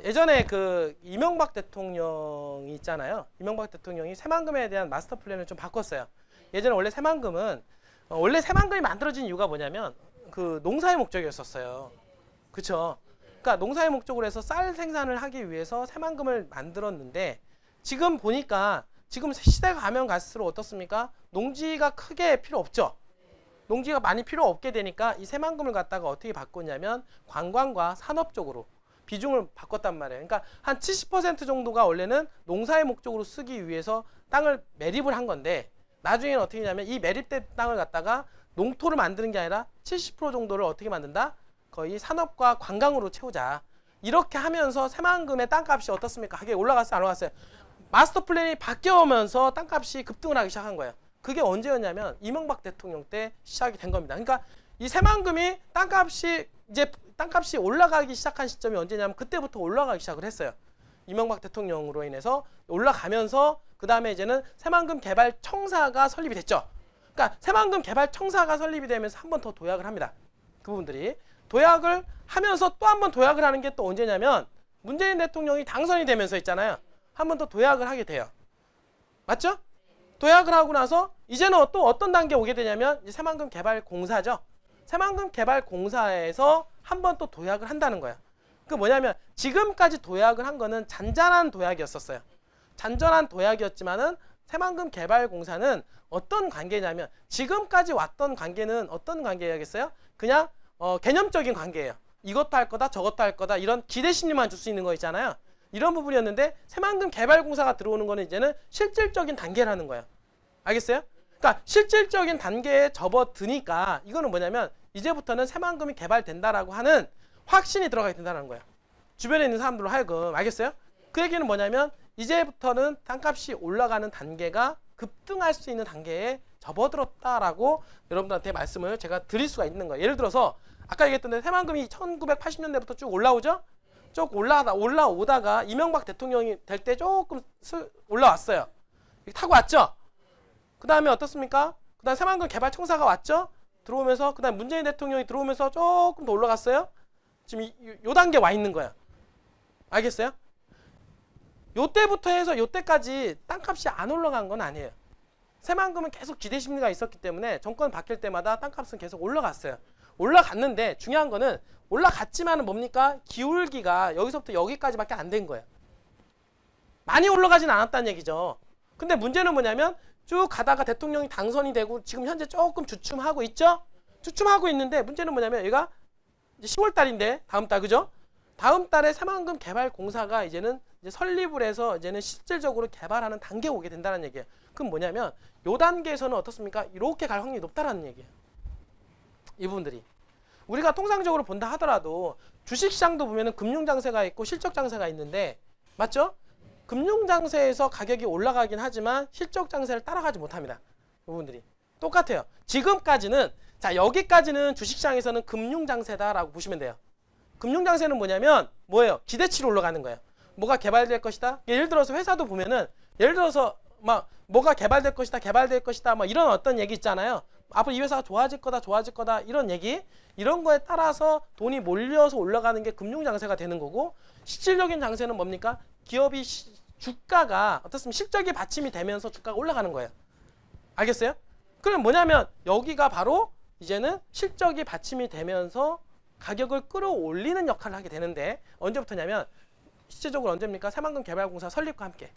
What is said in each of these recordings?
예전에 그 이명박 대통령이 있잖아요. 이명박 대통령이 새만금에 대한 마스터 플랜을 좀 바꿨어요. 예전에 원래 새만금이 만들어진 이유가 뭐냐면 그 농사의 목적이었었어요. 그쵸? 그러니까 농사의 목적으로 해서 쌀 생산을 하기 위해서 새만금을 만들었는데 지금 보니까 지금 시대가 가면 갈수록 어떻습니까? 농지가 크게 필요 없죠. 농지가 많이 필요 없게 되니까 이 새만금을 갖다가 어떻게 바꿨냐면 관광과 산업 쪽으로 비중을 바꿨단 말이에요. 그러니까 한 70% 정도가 원래는 농사의 목적으로 쓰기 위해서 땅을 매립을 한 건데 나중에는 어떻게 하냐면 이 매립된 땅을 갖다가 농토를 만드는 게 아니라 70% 정도를 어떻게 만든다? 거의 산업과 관광으로 채우자. 이렇게 하면서 새만금의 땅값이 어떻습니까? 가격이 올라갔어요? 안 올라갔어요? 마스터 플랜이 바뀌어오면서 땅값이 급등을 하기 시작한 거예요. 그게 언제였냐면 이명박 대통령 때 시작이 된 겁니다. 그러니까 이 새만금이 땅값이 올라가기 시작한 시점이 언제냐면 그때부터 올라가기 시작을 했어요. 이명박 대통령으로 인해서 올라가면서 그 다음에 이제는 새만금 개발청사가 설립이 됐죠. 그러니까 새만금 개발청사가 설립이 되면서 한 번 더 도약을 합니다. 그분들이 도약을 하면서 또 한 번 도약을 하는 게 또 언제냐면 문재인 대통령이 당선이 되면서 있잖아요. 한 번 더 도약을 하게 돼요. 맞죠? 도약을 하고 나서 이제는 또 어떤 단계에 오게 되냐면 새만금 개발공사죠. 새만금 개발공사에서 한 번 또 도약을 한다는 거예요. 그 뭐냐면 지금까지 도약을 한 거는 잔잔한 도약이었었어요. 잔잔한 도약이었지만은 새만금 개발공사는 어떤 관계냐면 지금까지 왔던 관계는 어떤 관계야겠어요? 그냥 개념적인 관계예요. 이것도 할 거다 저것도 할 거다 이런 기대 심리만 줄 수 있는 거 있잖아요. 이런 부분이었는데 새만금 개발공사가 들어오는 거는 이제는 실질적인 단계라는 거예요. 알겠어요? 그러니까 실질적인 단계에 접어드니까 이거는 뭐냐면 이제부터는 새만금이 개발된다라고 하는 확신이 들어가게 된다는 거예요. 주변에 있는 사람들로 하여금. 알겠어요? 그 얘기는 뭐냐면 이제부터는 땅값이 올라가는 단계가 급등할 수 있는 단계에 접어들었다라고 여러분들한테 말씀을 제가 드릴 수가 있는 거예요. 예를 들어서 아까 얘기했던 데 새만금이 1980년대부터 쭉 올라오죠? 쭉 올라오다가 이명박 대통령이 될 때 조금 올라왔어요. 타고 왔죠? 그 다음에 어떻습니까? 그 다음에 새만금 개발청사가 왔죠? 들어오면서 그 다음에 문재인 대통령이 들어오면서 조금 더 올라갔어요? 지금 요 단계 와 있는 거예요. 알겠어요? 요때부터 해서 요때까지 땅값이 안 올라간 건 아니에요. 새만금은 계속 기대 심리가 있었기 때문에 정권 바뀔 때마다 땅값은 계속 올라갔어요. 올라갔는데 중요한 거는 올라갔지만은 뭡니까? 기울기가 여기서부터 여기까지밖에 안 된 거예요. 많이 올라가진 않았다는 얘기죠. 근데 문제는 뭐냐면 쭉 가다가 대통령이 당선이 되고 지금 현재 조금 주춤하고 있죠? 주춤하고 있는데 문제는 뭐냐면 얘가 이제 10월 달인데 다음 달 그죠? 다음 달에 새만금 개발공사가 이제는 이제 설립을 해서 이제는 실질적으로 개발하는 단계에 오게 된다는 얘기예요. 그럼 뭐냐면 요 단계에서는 어떻습니까? 이렇게 갈 확률이 높다라는 얘기예요. 이 부분들이. 우리가 통상적으로 본다 하더라도 주식시장도 보면은 금융장세가 있고 실적장세가 있는데 맞죠? 금융장세에서 가격이 올라가긴 하지만 실적장세를 따라가지 못합니다. 이 부분들이. 똑같아요. 지금까지는 자 여기까지는 주식시장에서는 금융장세다라고 보시면 돼요. 금융장세는 뭐냐면 뭐예요? 기대치로 올라가는 거예요. 뭐가 개발될 것이다? 예를 들어서 회사도 보면은 예를 들어서 막 뭐가 개발될 것이다 뭐 이런 어떤 얘기 있잖아요. 앞으로 이 회사가 좋아질 거다 이런 얘기 이런 거에 따라서 돈이 몰려서 올라가는 게 금융장세가 되는 거고 실질적인 장세는 뭡니까? 기업이 주가가 어떻습니까? 실적이 받침이 되면서 주가가 올라가는 거예요. 알겠어요? 그럼 뭐냐면 여기가 바로 이제는 실적이 받침이 되면서 가격을 끌어올리는 역할을 하게 되는데 언제부터냐면 실제적으로 언제입니까? 새만금 개발공사 설립과 함께.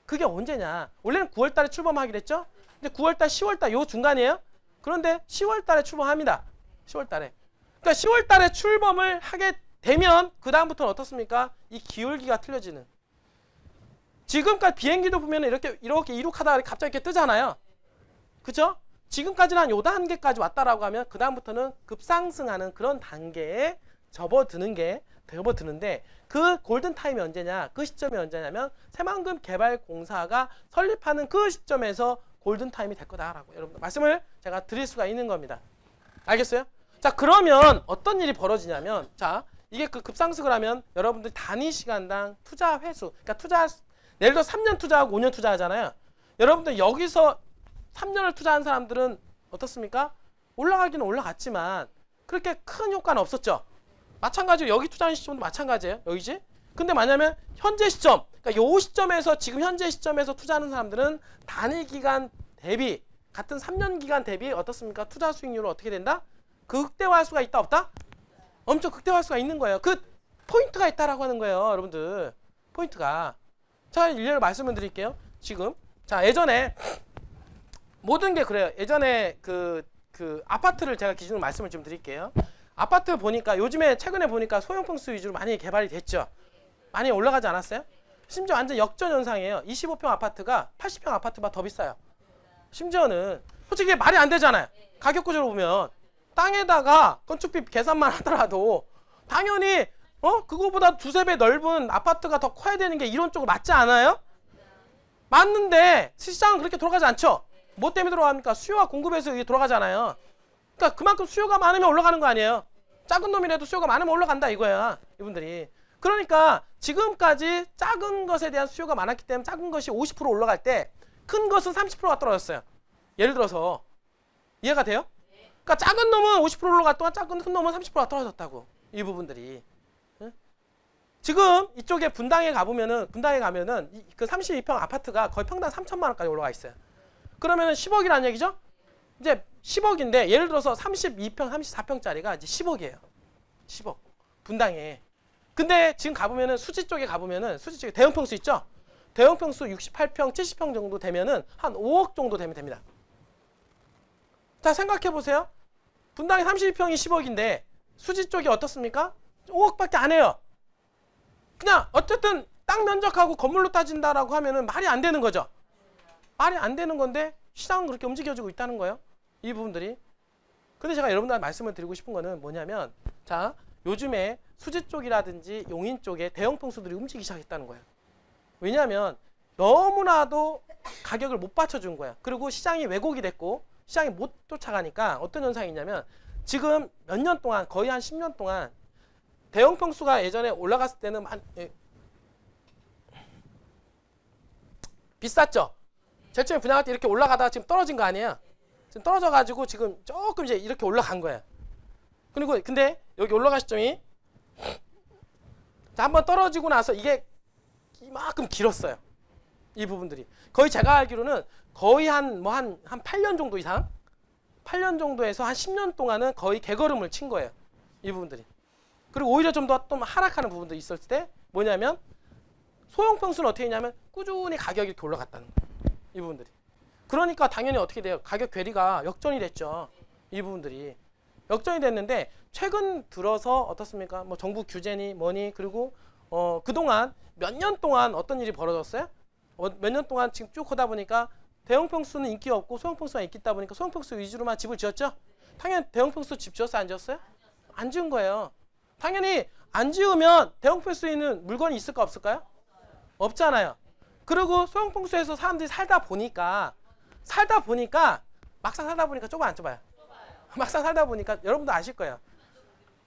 그게 언제냐? 원래는 9월 달에 출범하기로 했죠? 근데 9월 달, 10월 달 요 중간이에요. 그런데 10월 달에 출범합니다. 10월 달에. 그러니까 10월 달에 출범을 하게 되면 그 다음부터는 어떻습니까? 이 기울기가 틀려지는. 지금까지 비행기도 보면 이렇게 이륙하다가 갑자기 이렇게 뜨잖아요. 그죠? 지금까지는 한 요 단계까지 왔다라고 하면 그 다음부터는 급상승하는 그런 단계에 접어드는데 그 골든타임이 언제냐? 그 시점이 언제냐면 새만금 개발공사가 설립하는 그 시점에서 골든타임이 될 거다라고 여러분들 말씀을 제가 드릴 수가 있는 겁니다. 알겠어요? 자 그러면 어떤 일이 벌어지냐면 자 이게 그 급상승을 하면 여러분들 단위 시간당 투자 회수 그러니까 예를 들어 3년 투자하고 5년 투자하잖아요. 여러분들 여기서 3년을 투자한 사람들은 어떻습니까? 올라가기는 올라갔지만 그렇게 큰 효과는 없었죠. 마찬가지로 여기 투자하는 시점도 마찬가지예요. 여기지? 근데 만약에 현재 시점, 그러니까 요 시점에서 지금 현재 시점에서 투자하는 사람들은 단위 기간 대비 같은 3년 기간 대비 어떻습니까? 투자 수익률을 어떻게 된다? 극대화할 수가 있다 없다? 엄청 극대화할 수가 있는 거예요. 그 포인트가 있다라고 하는 거예요, 여러분들. 포인트가. 자, 일례로 말씀을 드릴게요. 지금 자, 예전에 모든 게 그래요. 예전에 그 아파트를 제가 기준으로 말씀을 좀 드릴게요. 아파트 보니까 요즘에 최근에 보니까 소형평수 위주로 많이 개발이 됐죠. 많이 올라가지 않았어요? 심지어 완전 역전현상이에요. 25평 아파트가 80평 아파트보다 더 비싸요. 심지어는 솔직히 말이 안 되잖아요. 가격 구조로 보면 땅에다가 건축비 계산만 하더라도 당연히 그거보다 두세 배 넓은 아파트가 더 커야 되는 게 이론적으로 맞지 않아요? 맞는데 시장은 그렇게 돌아가지 않죠. 뭐 때문에 돌아갑니까? 수요와 공급에서 이게 돌아가잖아요. 그러니까 그만큼 수요가 많으면 올라가는 거 아니에요. 작은 놈이라도 수요가 많으면 올라간다 이거야, 이분들이. 그러니까 지금까지 작은 것에 대한 수요가 많았기 때문에 작은 것이 50% 올라갈 때 큰 것은 30%가 떨어졌어요. 예를 들어서. 이해가 돼요? 그러니까 작은 놈은 50% 올라갈 동안 큰 놈은 30%가 떨어졌다고. 이 부분들이. 지금 이쪽에 분당에 가면은 그 32평 아파트가 거의 평당 3천만 원까지 올라가 있어요. 그러면은 10억이라는 얘기죠? 이제 10억인데 예를 들어서 32평, 34평짜리가 이제 10억이에요. 10억. 분당에. 근데 지금 가보면은 수지 쪽에 가보면은 수지 쪽에 대형 평수 있죠? 대형 평수 68평, 70평 정도 되면은 한 5억 정도 되면 됩니다. 자, 생각해 보세요. 분당에 32평이 10억인데 수지 쪽이 어떻습니까? 5억밖에 안 해요. 그냥 어쨌든 땅 면적하고 건물로 따진다라고 하면은 말이 안 되는 거죠. 말이 안 되는 건데 시장은 그렇게 움직여지고 있다는 거예요. 이 부분들이. 근데 제가 여러분들한테 말씀을 드리고 싶은 거는 뭐냐면, 자, 요즘에 수지 쪽이라든지 용인 쪽에 대형 평수들이 움직이기 시작했다는 거예요. 왜냐하면 너무나도 가격을 못 받쳐준 거예요. 그리고 시장이 왜곡이 됐고 시장이 못 쫓아가니까 어떤 현상이 있냐면 지금 몇 년 동안, 거의 한 10년 동안 대형 평수가 예전에 올라갔을 때는 비쌌죠. 제일 처음에 분양할 때 이렇게 올라가다가 지금 떨어진 거 아니에요. 지금 떨어져가지고 지금 조금 이제 이렇게 올라간 거예요. 그리고 근데 여기 올라갈 시점이 한번 떨어지고 나서 이게 이만큼 길었어요. 이 부분들이. 거의 제가 알기로는 거의 한 8년 정도 이상? 8년 정도에서 한 10년 동안은 거의 개걸음을 친 거예요. 이 부분들이. 그리고 오히려 좀 더 좀 하락하는 부분도 있었을 때 뭐냐면 소형평수는 어떻게 했냐면 꾸준히 가격이 이렇게 올라갔다는 거예요. 이 부분들이. 그러니까 당연히 어떻게 돼요? 가격 괴리가 역전이 됐죠. 이 부분들이. 역전이 됐는데 최근 들어서 어떻습니까? 뭐 정부 규제니 뭐니 그리고 그동안 몇 년 동안 어떤 일이 벌어졌어요? 몇 년 동안 지금 쭉 하다 보니까 대형평수는 인기 없고 소형평수가 인기 있다 보니까 소형평수 위주로만 집을 지었죠? 당연히 대형평수 집 지었어요? 안 지었어요? 안 지은 거예요. 당연히 안 지으면 대형평수에 있는 물건이 있을까 없을까요? 없잖아요. 그리고 소형평수에서 사람들이 살다 보니까 막상 살다 보니까 좁아 안 좁아요? 막상 살다 보니까 여러분도 아실 거예요.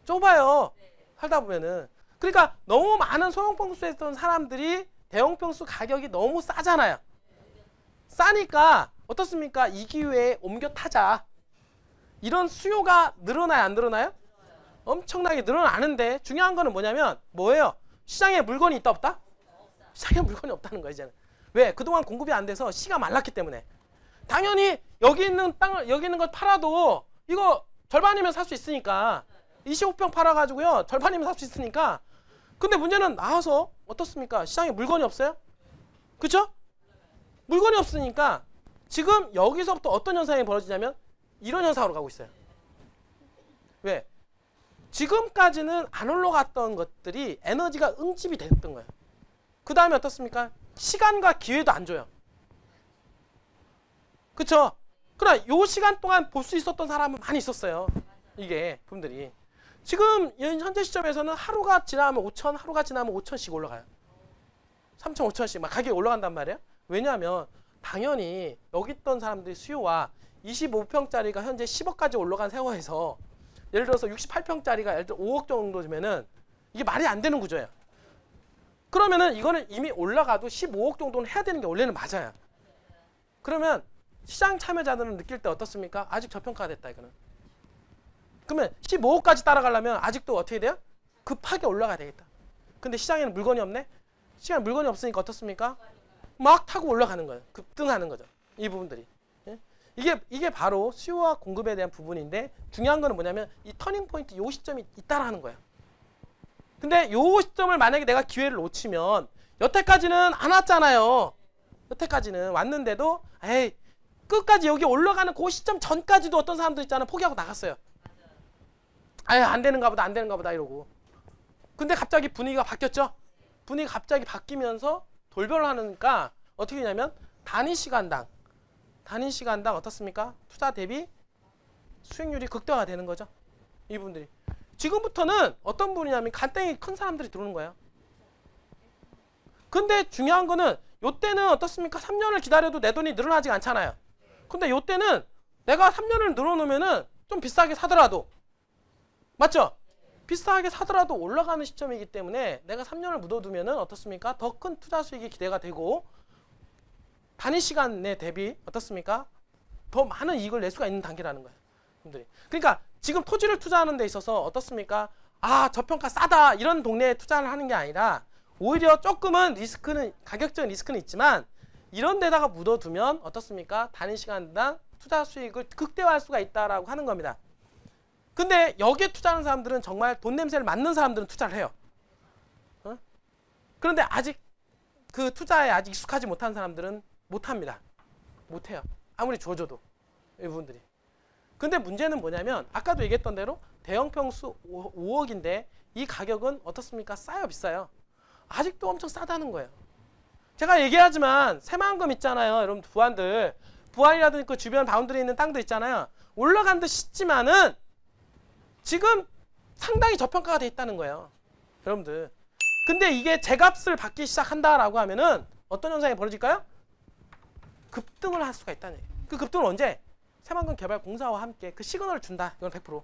좁아요. 살다 보면은. 그러니까 너무 많은 소형평수에 있던 사람들이 대형평수 가격이 너무 싸잖아요. 싸니까 어떻습니까? 이 기회에 옮겨 타자. 이런 수요가 늘어나요? 안 늘어나요? 엄청나게 늘어나는데 중요한 거는 뭐냐면 뭐예요? 시장에 물건이 있다 없다? 시장에 물건이 없다는 거예요. 이제는. 왜? 그동안 공급이 안 돼서 시가 말랐기 때문에. 당연히 여기 있는 땅을 여기 있는 걸 팔아도 이거 절반이면 살 수 있으니까 25평 팔아가지고요 절반이면 살 수 있으니까. 근데 문제는 나와서 어떻습니까? 시장에 물건이 없어요? 그쵸? 물건이 없으니까 지금 여기서부터 어떤 현상이 벌어지냐면 이런 현상으로 가고 있어요. 왜? 지금까지는 안 올라갔던 것들이 에너지가 응집이 됐던 거예요. 그 다음에 어떻습니까? 시간과 기회도 안 줘요. 그쵸? 그러나 요 시간 동안 볼 수 있었던 사람은 많이 있었어요. 이게 분들이. 지금 현재 시점에서는 하루가 지나면 5천, 하루가 지나면 5천씩 올라가요. 3천, 5천씩 막 가격이 올라간단 말이에요. 왜냐하면 당연히 여기 있던 사람들의 수요와 25평짜리가 현재 10억까지 올라간 세월에서 예를 들어서 68평짜리가 예를 들어 5억 정도 되면은 이게 말이 안 되는 구조예요. 그러면은 이거는 이미 올라가도 15억 정도는 해야 되는 게 원래는 맞아요. 그러면 시장 참여자들은 느낄 때 어떻습니까? 아직 저평가가 됐다 이거는. 그러면 15억까지 따라가려면 아직도 어떻게 돼요? 급하게 올라가야 되겠다. 근데 시장에는 물건이 없네? 시장에 물건이 없으니까 어떻습니까? 막 타고 올라가는 거예요. 급등하는 거죠. 이 부분들이. 예? 이게 바로 수요와 공급에 대한 부분인데 중요한 거는 뭐냐면 이 터닝 포인트 요 시점이 있다라는 거예요. 근데 요 시점을 만약에 내가 기회를 놓치면 여태까지는 안 왔잖아요. 여태까지는 왔는데도 에이 끝까지 여기 올라가는 그 시점 전까지도 어떤 사람들 있잖아요. 포기하고 나갔어요. 아예 안 되는가 보다 안 되는가 보다 이러고. 근데 갑자기 분위기가 바뀌었죠. 분위기가 갑자기 바뀌면서 돌변하니까 어떻게 되냐면 단위 시간당 어떻습니까? 투자 대비 수익률이 극대화가 되는 거죠. 이분들이. 지금부터는 어떤 분이냐면 간땡이 큰 사람들이 들어오는 거예요. 근데 중요한 거는 요때는 어떻습니까? 3년을 기다려도 내 돈이 늘어나지 않잖아요. 근데 요때는 내가 3년을 늘어놓으면은 좀 비싸게 사더라도 맞죠? 비싸게 사더라도 올라가는 시점이기 때문에 내가 3년을 묻어두면은 어떻습니까? 더 큰 투자 수익이 기대가 되고 단위 시간에 대비 어떻습니까? 더 많은 이익을 낼 수가 있는 단계라는 거예요. 그러니까 지금 토지를 투자하는 데 있어서 어떻습니까? 아, 저평가 싸다 이런 동네에 투자를 하는 게 아니라 오히려 조금은 리스크는 가격적인 리스크는 있지만 이런 데다가 묻어두면 어떻습니까? 단위 시간당 투자 수익을 극대화할 수가 있다라고 하는 겁니다. 근데 여기에 투자하는 사람들은 정말 돈 냄새를 맡는 사람들은 투자를 해요. 그런데 아직 그 투자에 아직 익숙하지 못한 사람들은 못합니다. 못해요. 아무리 줘줘도 이 부분들이. 근데 문제는 뭐냐면 아까도 얘기했던 대로 대형 평수 5억인데 이 가격은 어떻습니까? 싸요, 비싸요? 아직도 엄청 싸다는 거예요. 제가 얘기하지만 새만금 있잖아요. 여러분 부안이라든지 그 주변 바운드리에 있는 땅도 있잖아요. 올라간 듯 싶지만은 지금 상당히 저평가가 돼 있다는 거예요. 여러분들. 근데 이게 제값을 받기 시작한다라고 하면은 어떤 현상이 벌어질까요? 급등을 할 수가 있다는 얘기예요. 그 급등은 언제? 새만금 개발 공사와 함께 그 시그널을 준다. 이건 100%.